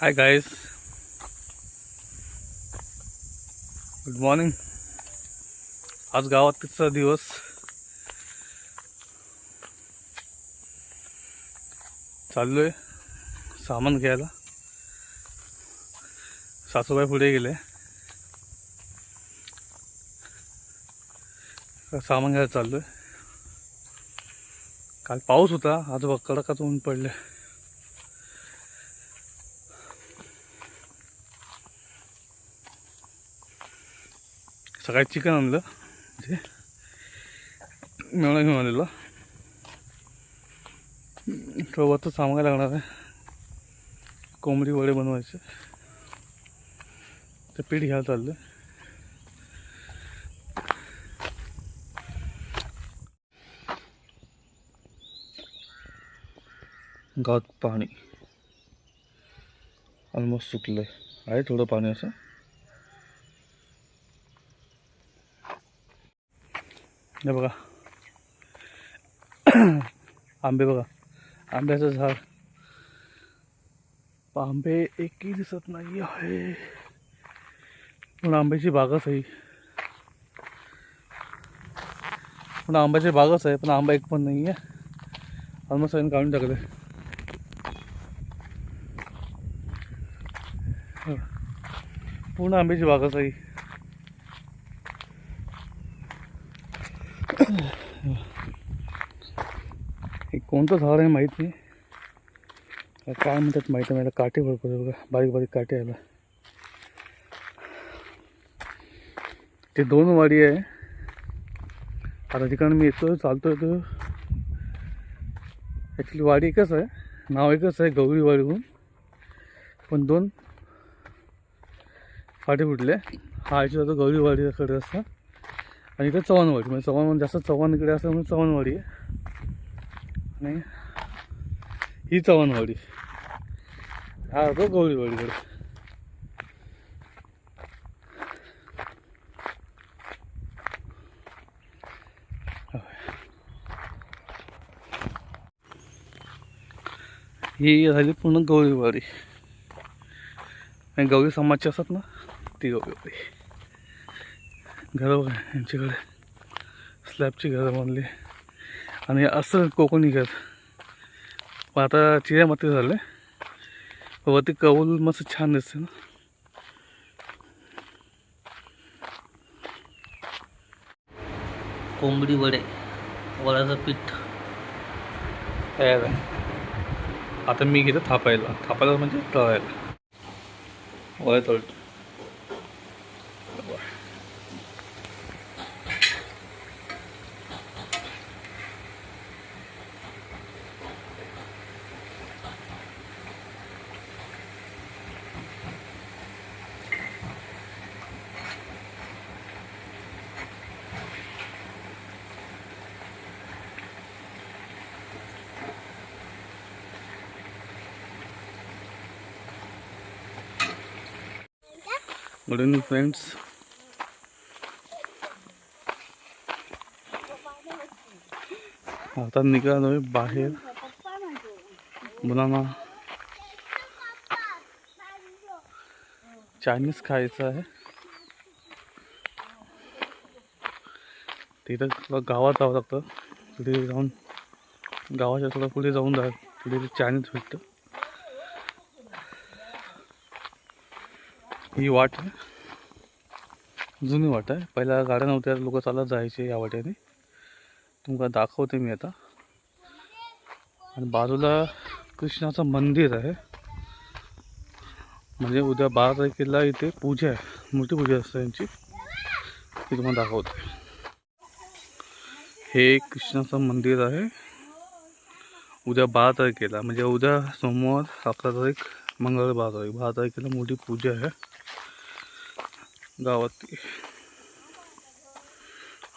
Hi guys, good morning. आज गावातचा दिवस. चाललोय सामान घ्यायला. सासूबाई पुढे गेले, सामान घ्यायला चाललोय. काल पाऊस होता, आज कडकाच ऊन पडले. सकाळी चिकन आणलं, म्हणजे मेवणा घेऊन आलेलो. वरचं सामान लागणार आहे. कोंबडी वडे बनवायचे, ते पीठ घ्यायला चाललं. गावात पाणी ऑलमोस्ट सुकलंय, आहे थोडं पाणी असं. हे बघा आंबे, बघा आंब्याचं झाड. आंबे एकही दिसत नाही आहे, पण आंब्याची बागच आहे. पण आंब्याची बागच आहे, पण आंबा एक पण नाही आहे. ऑलमोस्ट सगळ्यांनी काढून टाकले. पूर्ण आंब्याची बागच आहे. हे कोणतं झाड आहे माहीत नाही, काय म्हणतात माहीत नाही. काटे भरपूर आहे बघा, बारीक बारीक काटे आला. ते 2 वाडी आहे. आता ठिकाणी मी येतो, चालतो येतो. ॲक्च्युली वाडी एकच आहे, नाव एकच आहे, गौरी वाडी म्हणून. पण 2 फाटे फुटले. हा याची जातो गौरी वाडीकडे असता, आणि इकडे चव्हाणवाडी. म्हणजे चव्हाण जास्त चव्हाण इकडे असतं म्हणून चव्हाणवाडी आहे. आणि ही चव्हाणवाडी, हा होतो गौरीवाडीकडे. ही झाली पूर्ण गौरीवाडी. आणि गौरी समाजची असतात ना, ती गौरीवाडी. घरं बघा यांच्याकडे, स्लॅबची घरं बांधली. आणि असं कोकणी घर. पण आता चिऱ्यामध्ये झालं, वरती कौल मस्त छान दिसते ना. कोंबडी वडे, वड्याचं पीठ तयार आहे. आता मी घेतो थापायला म्हणजे तळायला. वडे तळतो. Good evening friends. आता निघालोय बाहेर. मुलांना चायनीज खायचं आहे. तिथं गावात जावं लागतं. तिथे जाऊन गावाच्या थोडं पुढे जाऊन तिथे चायनीज भेटतं. ही वाट आहे, जुनी वाट आहे. पहिला गाड्या नव्हत्या, लोक चालत जायचे या वाट्याने. तुम्हाला दाखवते मी आता. आणि बाजूला कृष्णाचं मंदिर आहे. म्हणजे उद्या 12 तारखेला इथे पूजा आहे, मोठी पूजा असते यांची. ती तुम्हाला दाखवते. हे कृष्णाचं मंदिर आहे. उद्या 12 तारखेला, म्हणजे उद्या सोमवार 11 तारीख, मंगळवार 12 तारखेला मोठी पूजा आहे गावात.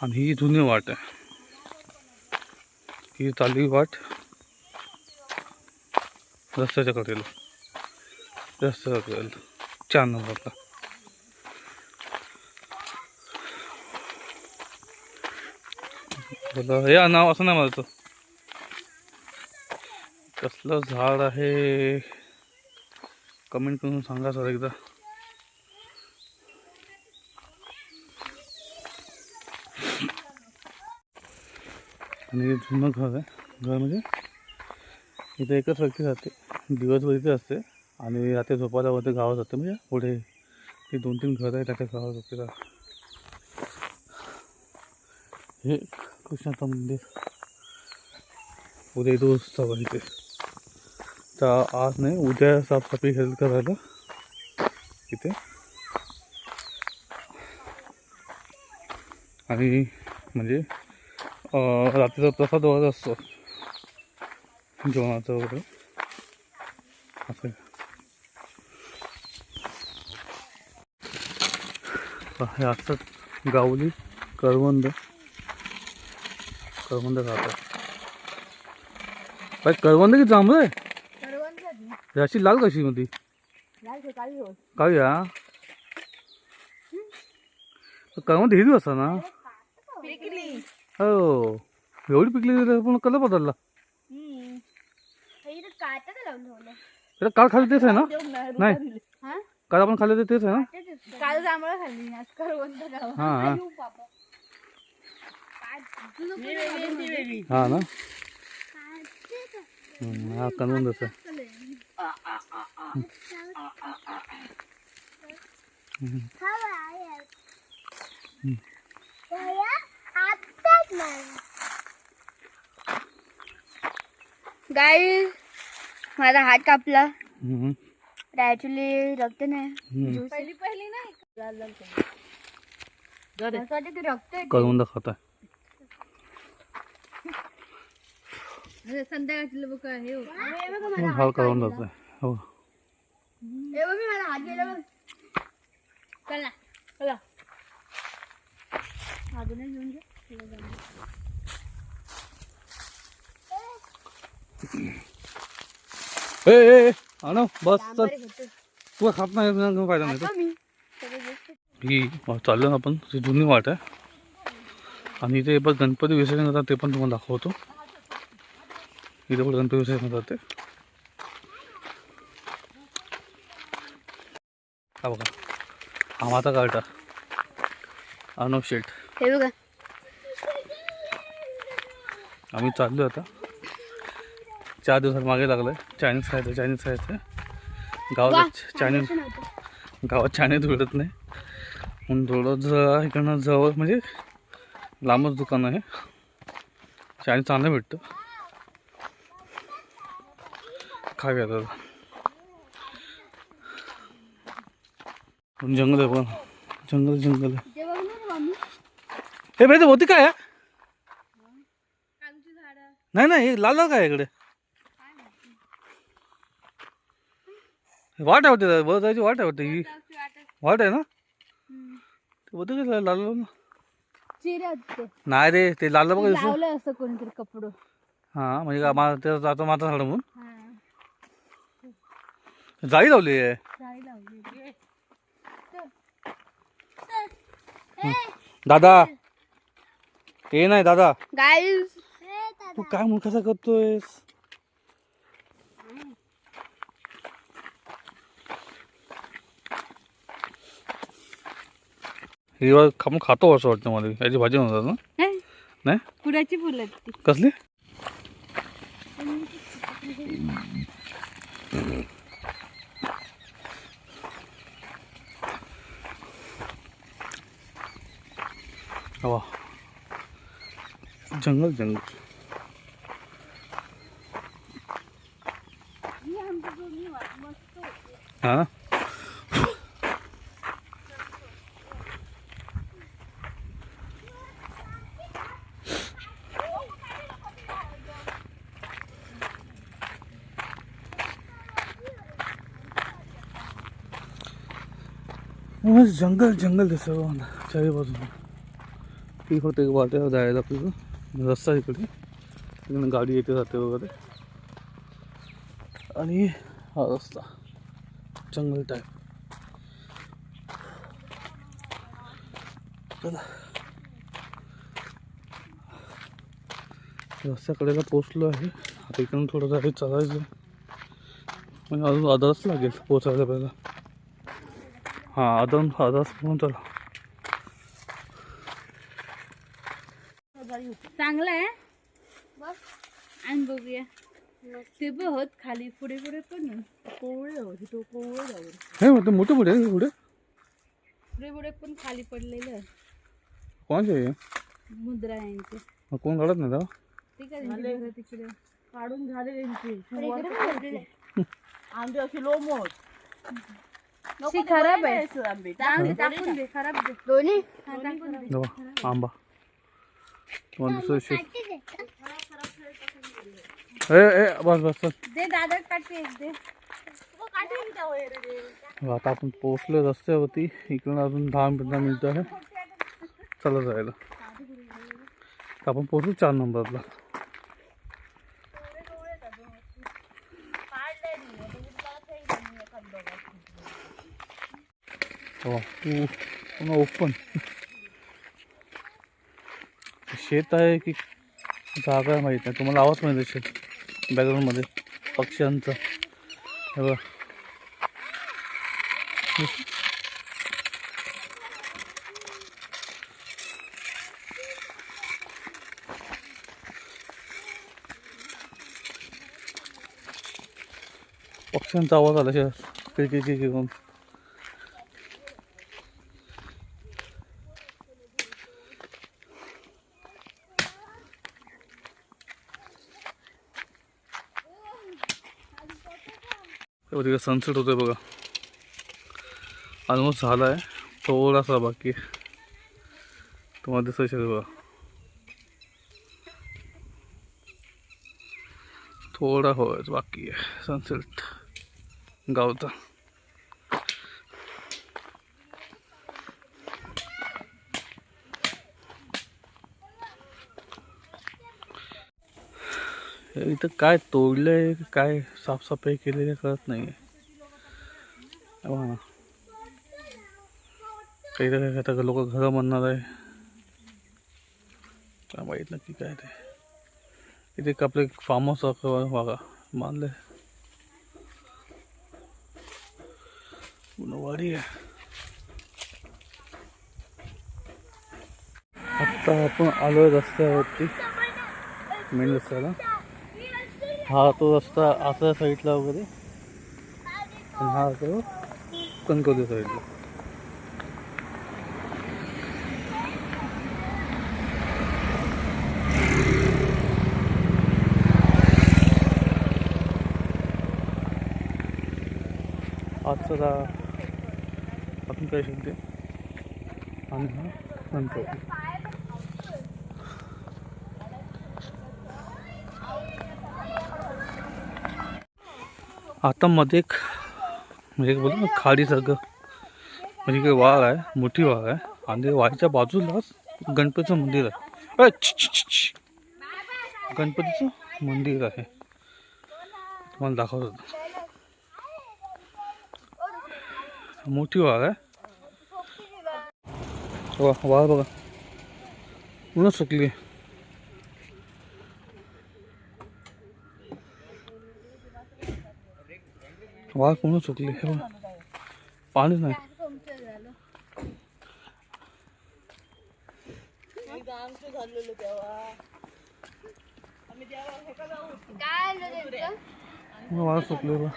आणि ही जुनी वाट आहे. ही चालली वाट रस्त्याच्या कडेला, छान नंबरला. या नाव असं नाही म्हणतो. कसलं झाड आहे, कमेंट करून सांगा सर एकदा. आणि हे जुनं घर आहे. घर म्हणजे इथे एकच व्यक्ती राहते, दिवसभर इथे असते आणि रात्री झोपायला वरती गावात जाते. म्हणजे पुढे ते 2-3 घरं आहेत त्या गावात जाते. हे कृष्णाचं मंदिर. उद्या इथं उत्सव आहे इथे. तर आज नाही, उद्या साफसफाई हेल्प करायला इथे. आणि म्हणजे रात्रीचा प्रसाद वगैरे असतो जेवणाचं वगैरे असं. हे असतात गावली करवंद खातात. बाई करवंद की जांभळं आहे याची लाल कशी मध्ये काळी हा करवंद हिरवी असता ना. हो एवढी पिकली पण कलर बदलला. काल खाली तेच आहे ना. नाही काल आपण खाल्ले तेच आहे ना. काल जांभळं खाल्ली आज करवंद हा हा ना. हा करवंदच आहे. गाईस माझा हात कापला. ऍक्च्युली रक्त नाही. पहिली नाही रक्त करवंद खाता संध्याकाळची बघ हे हा करवंदाच आहे. हो मी मला हात गेला बघ. चला चला अजूनही घेऊन घे. ए आणव बस चल. तू खात नाही फायदा नाही. ही चाललं आपण ती जुनी वाट आहे. आणि इथे बघ गणपती विसर्जन करतात ते पण तुम्हाला दाखवतो. इथे पण गणपती विसर्जन करते. हा बघा हा माझा कार्टा अर्णव शेठ. हे बघा आम्ही चाललो आता 4 दिवसात मागे लागलोय. चायनीज खायचं गावात चायनीज भेटत नाही म्हणून थोडं इकडनं जवळ म्हणजे लांबच दुकान आहे. चायनीज चांगलं भेटतं. खाऊया आता. जंगल आहे पण जंगल आहे. हे माहिती होती काय नाही लाल लाल काय इकडे वाट आहे वाटते. बरं जायची वाट आहे वाटते. ही वाट आहे ना. होतं काय लाल लाल नाही रे ते लाल बघ असं कोणीतरी कपडं. हा म्हणजे आता माझा झाड म्हणून जाळी लावली आहे. दादा हे नाही दादा. गाईस तू काय म्हणून कसा करतोयस. हिरवा खाऊन खातो असं वाटतं मला. याची भाजी नव्हतात ना. नाही पुराची फुलं कसली. वा जंगल हा ना. जंगल दिसतं चारी बाजूला. ती फक्त एक वाट्यावर जायला आपल्याला रस्ता इकडे. तिकडे गाडी येते जाते वगैरे. आणि हा रस्ता जंगल टाईप. चला रस्त्याकडेला पोचलो आहे. आता इकडून थोडं जायचं चालायचं. म्हणजे अजून अदरच लागेल पोचायला पहिला. हां अदर्स म्हणून चला. चांगलं आहे बघ आणि बघूया ते बघ होत खाली पुढे पुढे पण कोवळे होते तो कोवळे जाऊ हे म्हणतो मोठे पुढे पुढे पुढे पुढे पण खाली पडलेलं कोणाचे मुद्रा यांचे कोण काढत नाही का? ते काय तिकडे काढून झाले त्यांची आंबे असे खराब आहे आंबे टाकून दे खराब दे दोन्ही आंबा दुसरं शेत. ए बस बस चल. दे दादा काटे एक दे आता आपण पोहोचलो रस्त्यावरती. इकडून अजून 10-15 मिनिटं आहे चला जायला. आपण पोहोचू 4 नंबरला. हो तू पुन्हा ओपन शेत आहे की जागा माहीत नाही. तुम्हाला आवाज माहिती आहे शेत बॅकग्राऊंडमध्ये पक्ष्यांचा. हे बघा पक्ष्यांचा आवाज आला शेत किळकिळ करून. तिकडे सनसेट होतोय बघा. ऑलमोस्ट झाला आहे थोडासा बाकी तुम्हाला दिसत असेल बघा. थोडा होयच बाकी आहे सनसेट गावचा. इथं काय तोडलंय काय साफसफाई केलेली कळत नाही. काही आता लोक घरं म्हणणार आहे काय माहीत नक्की काय ते. इथे एक आपलं फार्म हाऊस बघा बांधलंय वाडी आहे. आत्ता आपण आलोय रस्त्यावरती मेन रस्त्याला. हा तो रस्ता आसरा साईडला वगैरे आणि हा तो कणकवली साईडला. आजचा आपण काय शिकते आणि हा कणकवली. आता मध्ये एक म्हणजे बोलतो ना खाडीसारखं म्हणजे काही वाघ आहे मोठी वाघ आहे आणि वाघच्या बाजूलाच गणपतीचं मंदिर आहे. गणपतीचं मंदिर आहे तुम्हाला दाखवत होतं. मोठी वाघ आहे. वाघ बघा पूर्ण सुकली. वाघ पूर्ण सुकली. हे बघा पाणीच नाही. वाघ सुकले बघा.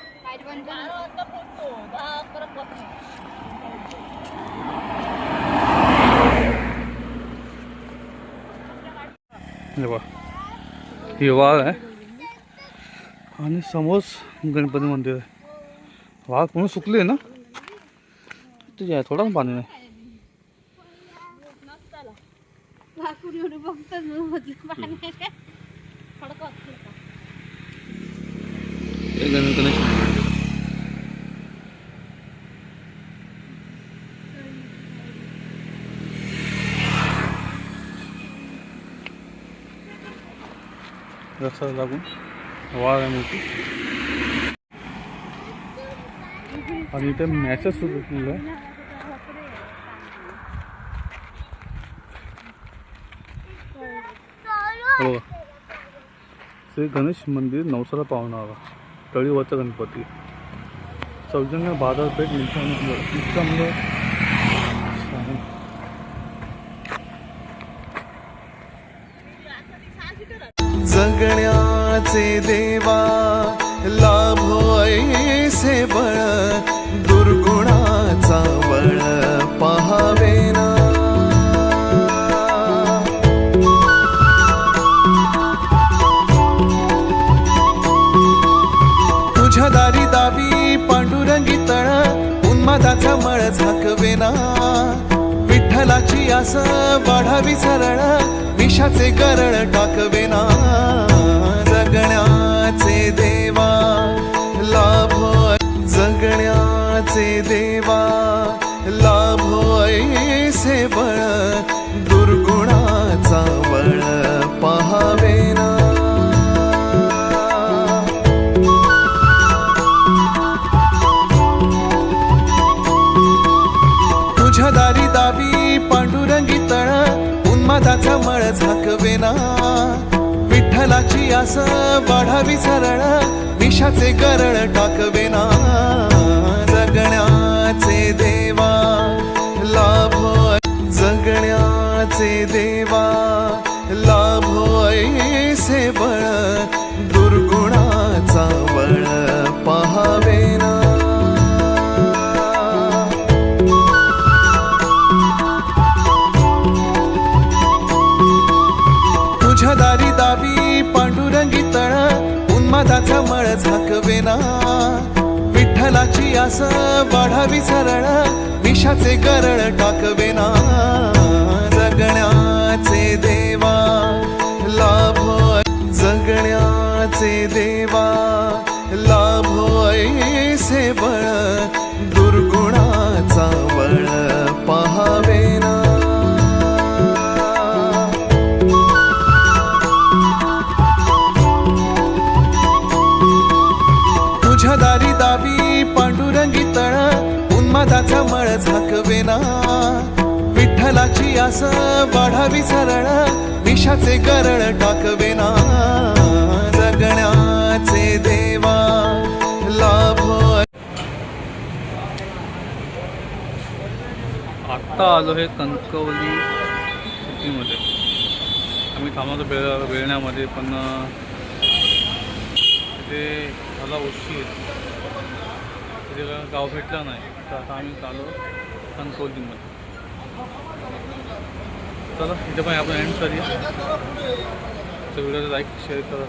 हे वाघ आहे आणि समोर गणपती मंदिर आहे. वाघ पूर्ण सुकले ना तुझे आहे थोडा पाणी नाही. गणेश रस्ता लागून वाघ आहे मोठी. आणि इथे मॅसेज सुरू केलेलं आहे. हो श्री गणेश मंदिर नवसाला पाहुणा तळीवरचा गणपती. सौजन्य बाजारपेठ निचंद जगण्याचे देवा लाभो ऐसे बळ दुर्गुणाचा बळ पहावे ना तुझ्या दारी दावी पांडुरंगी तळ उन्मादाचा मळ झाकवेना विठ्ठलाची आस वाढावी सरळ विषाचे गरळ टाकवेना जगण्याचे देवा लाभो जगण्याचे देवा लाभो ऐसे बळ दुर्गुणाचा बळ पहावेना तुझ्या दारी दावी पांडुरंगी तळ उन्मादाचा मळ झाकवेना विठ्ठलाची आस वाढावी सरळ विषाचे गरळ टाकवेना जगण्याचे देवा लाभो जगण्याचे देवा लाभो ऐसे बळ दुर्गुणाचा बळ पहावेना तुझ्या दारी दावी पांडुरंगी तळ उन्मादाचा मळ झाकवेना विठ्ठलाची आस वाढावी सरळ विषाचे गरळ टाकवेना जगण्याचे देवा लाभो जगण्याचे देवा लाभो ऐसे बळ दुर्गुणाचा बळ पहावेना तुझ्या दारी दावी पांडुरंगी तळ उन्मादाचा मळ झाकवेना विठ्ठलाची आस वाढावी सरळ विषाचे गरळ टाकवेना जगण्याचे देवा लाभो आत्ता आलो हे कणकवली सिटीमध्ये. आम्ही थांबवतो बेळण्यामध्ये, पण तिथे मला उशीर, तिथे गाव भेटला नाही. तर आता आम्ही आलो कणकवलीमध्ये. चला इथे पण आपण एंड करूया. व्हिडिओला लाईक शेअर करा.